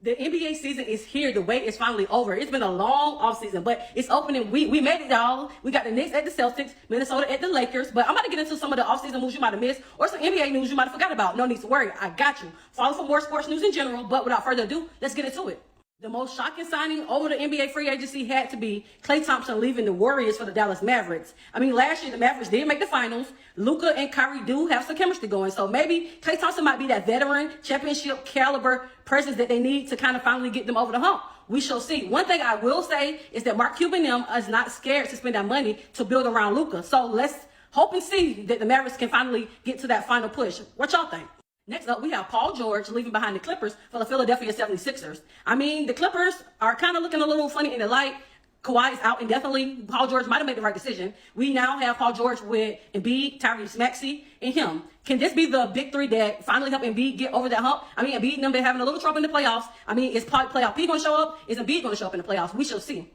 The NBA season is here. The wait is finally over. It's been a long offseason, but it's opening week. We made it, y'all. We got the Knicks at the Celtics, Minnesota at the Lakers. But I'm about to get into some of the offseason moves you might have missed or some NBA news you might have forgot about. No need to worry. I got you. Follow for more sports news in general. But without further ado, let's get into it. The most shocking signing over the NBA free agency had to be Klay Thompson leaving the Warriors for the Dallas Mavericks. I mean, last year the Mavericks did make the finals. Luka and Kyrie do have some chemistry going. So maybe Klay Thompson might be that veteran, championship caliber presence that they need to kind of finally get them over the hump. We shall see. One thing I will say is that Mark Cuban and them is not scared to spend that money to build around Luka. So let's hope and see that the Mavericks can finally get to that final push. What y'all think? Next up, we have Paul George leaving behind the Clippers for the Philadelphia 76ers. I mean, the Clippers are kind of looking a little funny in the light. Kawhi is out indefinitely. Paul George might have made the right decision. We now have Paul George with Embiid, Tyrese Maxey, and him. Can this be the big three that finally help Embiid get over that hump? I mean, Embiid and them been having a little trouble in the playoffs. I mean, is playoff P going to show up? Is Embiid going to show up in the playoffs? We shall see.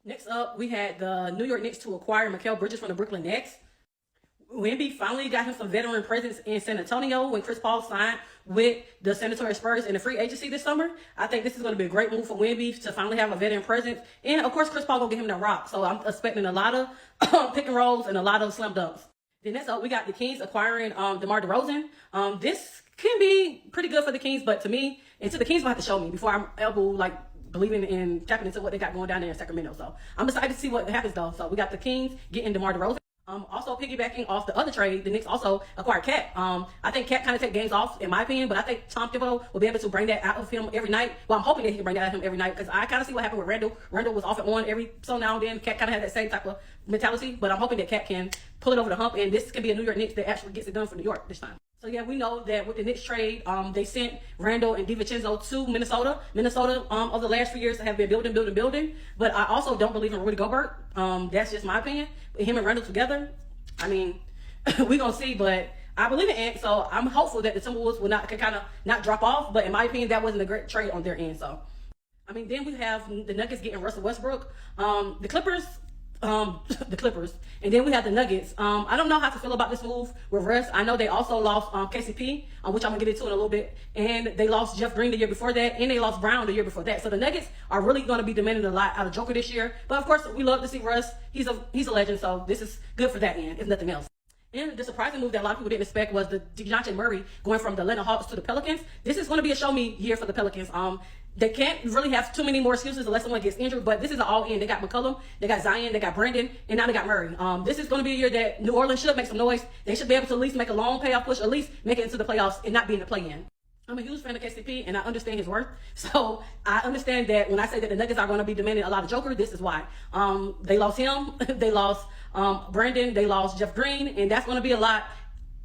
Next up, we had the New York Knicks to acquire Mikal Bridges from the Brooklyn Nets. Wemby finally got him some veteran presence in San Antonio when Chris Paul signed with the San Antonio Spurs in the free agency this summer. I think this is going to be a great move for Wemby to finally have a veteran presence. And, of course, Chris Paul going to get him the rock. So I'm expecting a lot of pick and rolls and a lot of slam dunks. Then next up, we got the Kings acquiring DeMar DeRozan. This can be pretty good for the Kings, but to me, and to the Kings will have to show me before I'm able, believing in tapping into what they got going down there in Sacramento. So I'm excited to see what happens, though. So we got the Kings getting DeMar DeRozan. Also piggybacking off the other trade, the Knicks also acquired Cat. I think Cat kind of take games off, in my opinion, but I think Tom Thibodeau will be able to bring that out of him every night. Well, I'm hoping that he can bring that out of him every night because I kind of see what happened with Randall. Randall was off and on every so now and then. Cat kind of had that same type of mentality, but I'm hoping that Cat can pull it over the hump, and this can be a New York Knicks that actually gets it done for New York this time. So yeah, we know that with the Knicks trade, they sent Randall and DiVincenzo to Minnesota. Minnesota, over the last few years, have been building. But I also don't believe in Rudy Gobert. That's just my opinion. But him and Randall together, I mean, we're going to see, but I believe in Ant, so I'm hopeful that the Timberwolves will not drop off, but in my opinion, that wasn't a great trade on their end, so. I mean, then we have the Nuggets getting Russell Westbrook, the Clippers, and then we have the Nuggets. I don't know how to feel about this move with Russ. I know they also lost KCP, which I'm going to get into in a little bit, and they lost Jeff Green the year before that, and they lost Brown the year before that. So the Nuggets are really going to be demanding a lot out of Joker this year, but of course, we love to see Russ. He's a legend, so this is good for that end, if nothing else. And the surprising move that a lot of people didn't expect was the DeJounte Murray going from the Atlanta Hawks to the Pelicans. This is going to be a show me year for the Pelicans. They can't really have too many more excuses unless someone gets injured, but this is an all-in. They got McCollum, they got Zion, they got Brandon, and now they got Murray. This is going to be a year that New Orleans should make some noise. They should be able to at least make a long payoff push, at least make it into the playoffs and not be in the play-in. I'm a huge fan of KCP, and I understand his worth. So I understand that when I say that the Nuggets are going to be demanding a lot of Joker, this is why. They lost him, they lost Brandon, they lost Jeff Green, and that's going to be a lot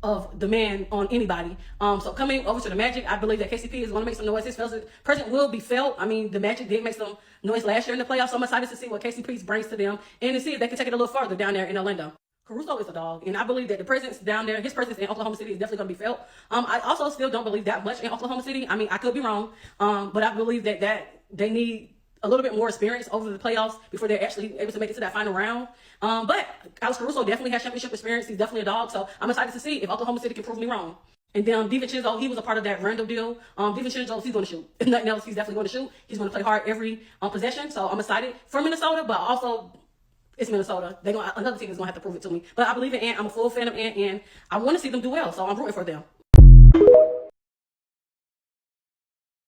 of demand on anybody. So coming over to the Magic, I believe that KCP is going to make some noise. His presence will be felt. I mean, the Magic did make some noise last year in the playoffs, so I'm excited to see what KCP brings to them and to see if they can take it a little further down there in Orlando. Caruso is a dog, and I believe that the presence down there, his presence in Oklahoma City is definitely going to be felt. I also still don't believe that much in Oklahoma City. I mean, I could be wrong, but I believe that they need a little bit more experience over the playoffs before they're actually able to make it to that final round. But Alex Caruso definitely has championship experience. He's definitely a dog, so I'm excited to see if Oklahoma City can prove me wrong. And then DiVincenzo, he was a part of that Randall deal. DiVincenzo, he's going to shoot. If nothing else, he's definitely going to shoot. He's going to play hard every possession, so I'm excited for Minnesota, but also it's Minnesota. Another team is going to have to prove it to me. But I believe in Ant. I'm a full fan of Ant, and I want to see them do well, so I'm rooting for them.